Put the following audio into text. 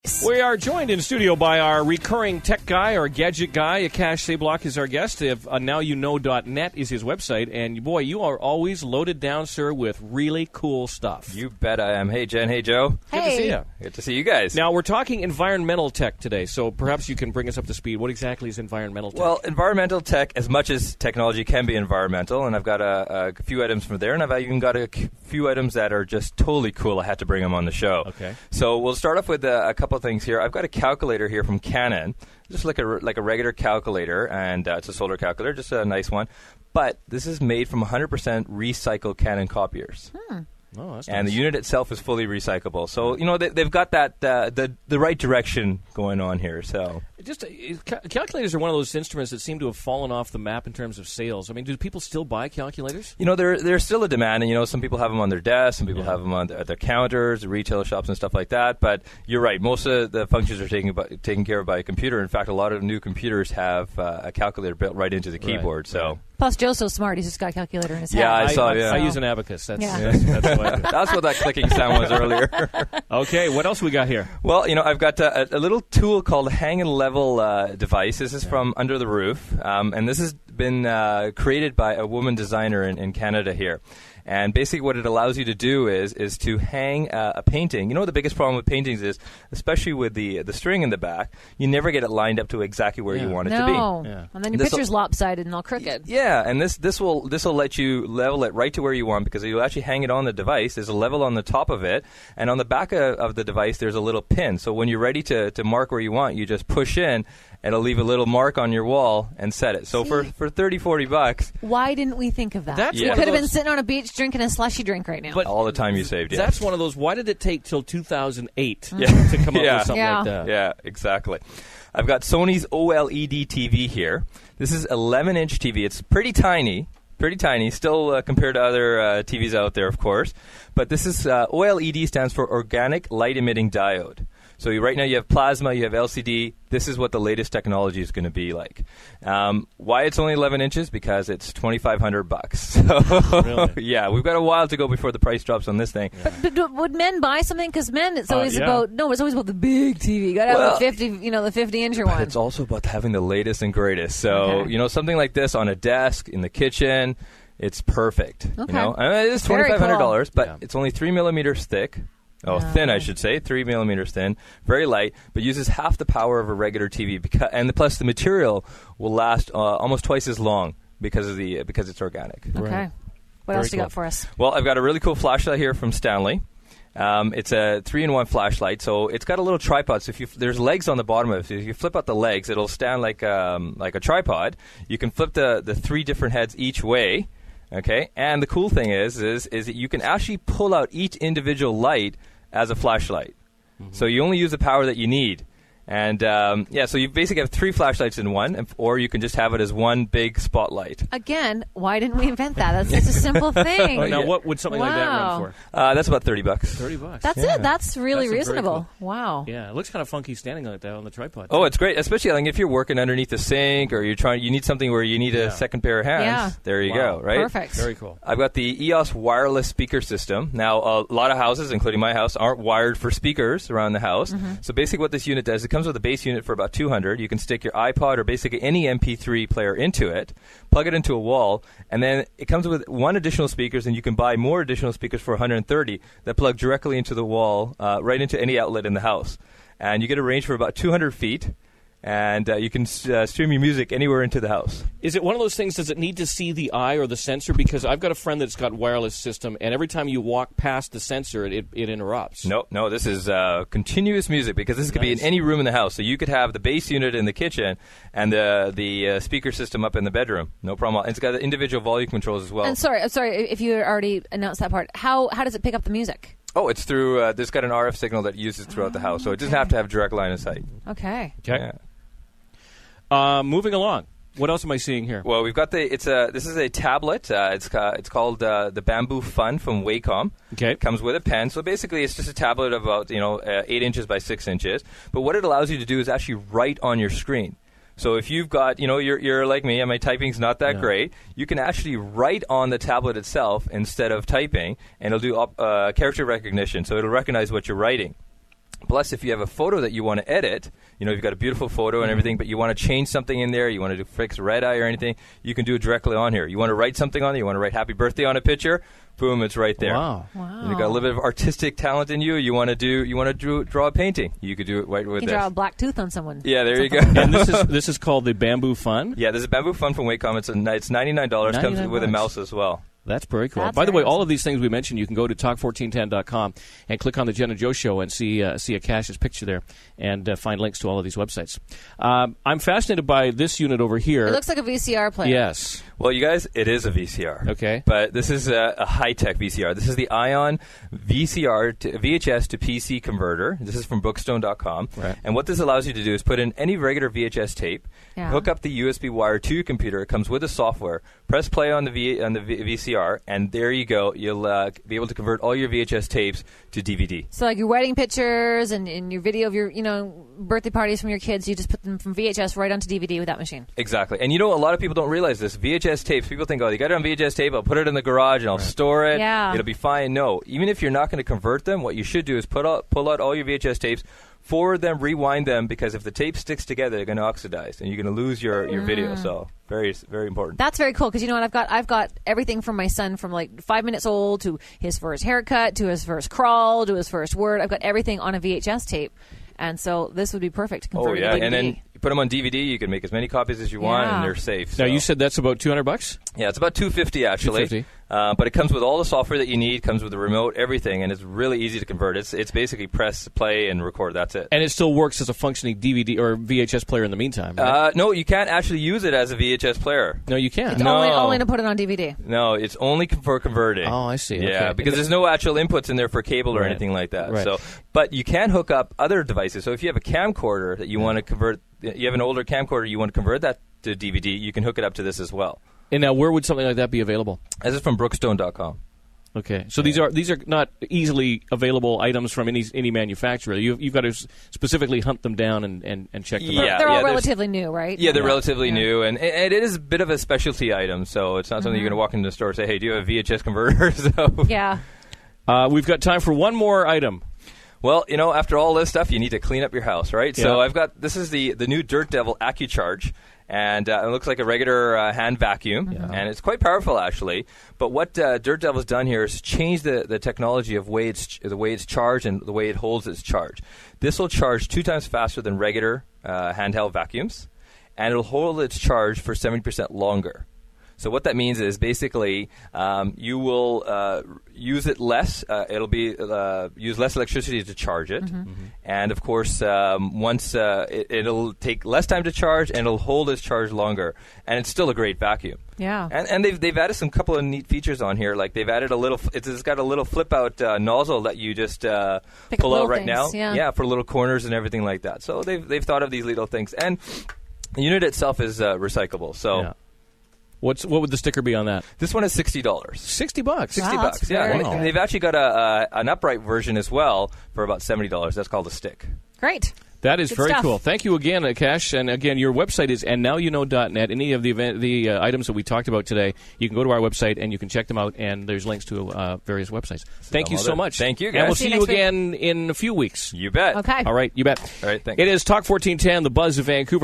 We are joined in studio by our recurring tech guy, our gadget guy. Akash Sablok is our guest. NowYouKnow.net is his website. And, boy, you are always loaded down, sir, with really cool stuff. You bet I am. Hey, Jen. Hey, Joe. Good to see you. Good to see you guys. Now, we're talking environmental tech today, so perhaps you can bring us up to speed. What exactly is environmental tech? Well, environmental tech, as much as technology can be environmental, and I've got a few items from there, and I've even got a few items that are just totally cool. I had to bring them on the show. Okay. So we'll start off with a couple of things here. I've got a calculator here from Canon, just like a regular calculator, and it's a solar calculator, just a nice one. But this is made from 100% recycled Canon copiers. Oh, that's and nice. the unit itself is fully recyclable. So, you know, they've got that the right direction going on here. So Calculators are one of those instruments that seem to have fallen off the map in terms of sales. I mean, do people still buy calculators? You know, there's still a demand, and, you know, some people have them on their desks, some people have them on at their counters, retail shops and stuff like that. But you're right, most of the functions are taken care of by a computer. In fact, a lot of new computers have a calculator built right into the keyboard. So. Plus, Joe's so smart; he's just got a calculator in his head. Yeah, I use an abacus. That's what I do. That's what that clicking sound was earlier. Okay, what else we got here? Well, you know, I've got a little tool called Hang and Level device. This is from Under the Roof, and this has been created by a woman designer in Canada here. And basically what it allows you to do is to hang a painting. You know, the biggest problem with paintings is, especially with the string in the back, you never get it lined up to exactly where you want it to be. Yeah. And then your picture's lopsided and all crooked. Yeah, and this will let you level it right to where you want, because you'll actually hang it on the device. There's a level on the top of it, and on the back of the device there's a little pin. So when you're ready to mark where you want, you just push in, and it'll leave a little mark on your wall and set it. So for $30-$40. Why didn't we think of that? We could have been sitting on a beach drinking a slushy drink right now. But all the time you saved, That's one of those, why did it take till 2008 to come up with something like that? Yeah, exactly. I've got Sony's OLED TV here. This is 11-inch TV. It's pretty tiny, still compared to other TVs out there, of course. But this is, OLED stands for Organic Light Emitting Diode. So right now you have plasma, you have LCD. This is what the latest technology is going to be like. Why it's only 11 inches? Because it's $2,500. So really? Yeah, we've got a while to go before the price drops on this thing. Yeah. But would men buy something? Because men, it's always it's always about the big TV. You got to have the 50-incher one. It's also about having the latest and greatest. So you know, something like this on a desk in the kitchen, it's perfect. Okay. You know, I mean, it is $2,500, cool. but it's only 3 millimeters thick. Thin, I should say, 3 millimeters thin, very light, but uses half the power of a regular TV. Plus, the material will last almost twice as long because it's organic. Okay. Right. What else you got for us? Well, I've got a really cool flashlight here from Stanley. It's a 3-in-1 flashlight, so it's got a little tripod. So there's legs on the bottom of it. So if you flip out the legs, it'll stand like a tripod. You can flip the 3 different heads each way. Okay, and the cool thing is that you can actually pull out each individual light as a flashlight. Mm-hmm. So you only use the power that you need. And, so you basically have 3 flashlights in one, or you can just have it as one big spotlight. Again, why didn't we invent that? That's such a simple thing. Now, what would something like that run for? That's about $30. $30. That's it. That's really reasonable. Cool. Wow. Yeah, it looks kind of funky standing like that on the tripod. Oh, it's great, especially like if you're working underneath the sink, or you need something where you need a second pair of hands. Yeah. There you go, right? Perfect. Very cool. I've got the EOS wireless speaker system. Now, a lot of houses, including my house, aren't wired for speakers around the house. Mm-hmm. So basically what this unit does, it comes with a base unit for about $200. You can stick your iPod or basically any MP3 player into it, plug it into a wall, and then it comes with 1 additional speakers, and you can buy more additional speakers for $130 that plug directly into the wall, right into any outlet in the house. And you get a range for about 200 feet. And you can stream your music anywhere into the house. Is it one of those things, does it need to see the eye or the sensor? Because I've got a friend that's got wireless system, and every time you walk past the sensor, it interrupts. No, this is continuous music, because this could be in any room in the house. So you could have the bass unit in the kitchen and the speaker system up in the bedroom. No problem. It's got individual volume controls as well. And sorry, if you already announced that part, how does it pick up the music? Oh, it's through, there's got an RF signal that uses throughout the house, so it doesn't have to have direct line of sight. Okay. Yeah. Moving along. What else am I seeing here? Well, we've got this is a tablet. It's called the Bamboo Fun from Wacom. Okay. It comes with a pen. So basically, it's just a tablet about 8 inches by 6 inches. But what it allows you to do is actually write on your screen. So if you've got, you're like me and my typing's not that great, you can actually write on the tablet itself instead of typing, and it'll do character recognition. So it'll recognize what you're writing. Plus, if you have a photo that you want to edit, you've got a beautiful photo and everything, but you want to change something in there, you want to fix red eye or anything, you can do it directly on here. You want to write something on it, you want to write happy birthday on a picture, boom, it's right there. Wow. And you've got a little bit of artistic talent in you. You want to draw a painting. You could do it right with this. You can draw a black tooth on someone. Yeah, there you go. And this is called the Bamboo Fun? Yeah, this is Bamboo Fun from Wacom. It's $99. Comes with a mouse as well. That's very cool. That's By the way, awesome. all of these things we mentioned, you can go to talk1410.com and click on the Jenn and Joe Show and see Akash's picture there and find links to all of these websites. I'm fascinated by this unit over here. It looks like a VCR player. Yes. Well, you guys, it is a VCR. Okay. But this is a high-tech VCR. This is the Ion VCR to VHS to PC converter. This is from Bookstone.com. Right. And what this allows you to do is put in any regular VHS tape, hook up the USB wire to your computer. It comes with the software. Press play on the VCR, and there you go. You'll be able to convert all your VHS tapes to DVD. So like your wedding pictures and your video of your birthday parties from your kids, you just put them from VHS right onto DVD with that machine. Exactly. And a lot of people don't realize this. VHS tapes, people think, you got it on VHS tape, I'll put it in the garage and I'll store it. Yeah. It'll be fine. No. Even if you're not going to convert them, what you should do is pull out all your VHS tapes, forward them, rewind them, because if the tape sticks together, they're going to oxidize and you're going to lose your video. So very, very important. That's very cool because you know what? I've got everything from my son from like 5 minutes old to his first haircut to his first crawl to his first word. I've got everything on a VHS tape. And so this would be perfect to convert to DVD. And then you put them on DVD. You can make as many copies as you want, and they're safe. Now, you said that's about $200? Yeah, it's about $250 actually. $250. But it comes with all the software that you need, comes with the remote, everything, and it's really easy to convert. It's basically press, play, and record. That's it. And it still works as a functioning DVD or VHS player in the meantime, right? No, you can't actually use it as a VHS player. No, you can't. It's only to put it on DVD. No, it's only for converting. Oh, I see. Yeah, Okay. because there's no actual inputs in there for cable or anything like that. Right. So, but you can hook up other devices. So if you have a camcorder that you want to convert, you have an older camcorder, you want to convert that to DVD, you can hook it up to this as well. And now, where would something like that be available? This is from Brookstone.com. Okay, so these are not easily available items from any manufacturer. You've got to specifically hunt them down and check them out. They're all relatively new, right? Yeah, they're relatively new, and it is a bit of a specialty item. So it's not something you're going to walk into the store and say, "Hey, do you have a VHS converter?" So yeah. We've got time for one more item. Well, after all this stuff, you need to clean up your house, right? Yeah. So this is the new Dirt Devil AccuCharge, and it looks like a regular hand vacuum, and it's quite powerful actually. But what Dirt Devil's done here is change the technology of the way it's charged and the way it holds its charge. This will charge 2 times faster than regular handheld vacuums, and it'll hold its charge for 70% longer. So what that means is basically you will use it less. It'll be use less electricity to charge it, and of course, once it'll take less time to charge, and it'll hold its charge longer. And it's still a great vacuum. Yeah. And they've added some couple of neat features on here. Like they've added it's got a little flip out nozzle that you just pull out right now. Yeah, for little corners and everything like that. So they've thought of these little things, and the unit itself is recyclable. So. Yeah. What would the sticker be on that? This one is $60. $60. $60, yeah. Wow. They've actually got an upright version as well for about $70. That's called a stick. Great. That is Good very stuff. cool. Thank you again, Akash. And again, your website is andnowyouknow.net. Any of the items that we talked about today, you can go to our website and you can check them out, and there's links to various websites. Thank you so much. Thank you, guys. And we'll See see you you next week. again in a few weeks. You bet. Okay. All right, you bet. All right, thanks. It is Talk 1410, the buzz of Vancouver.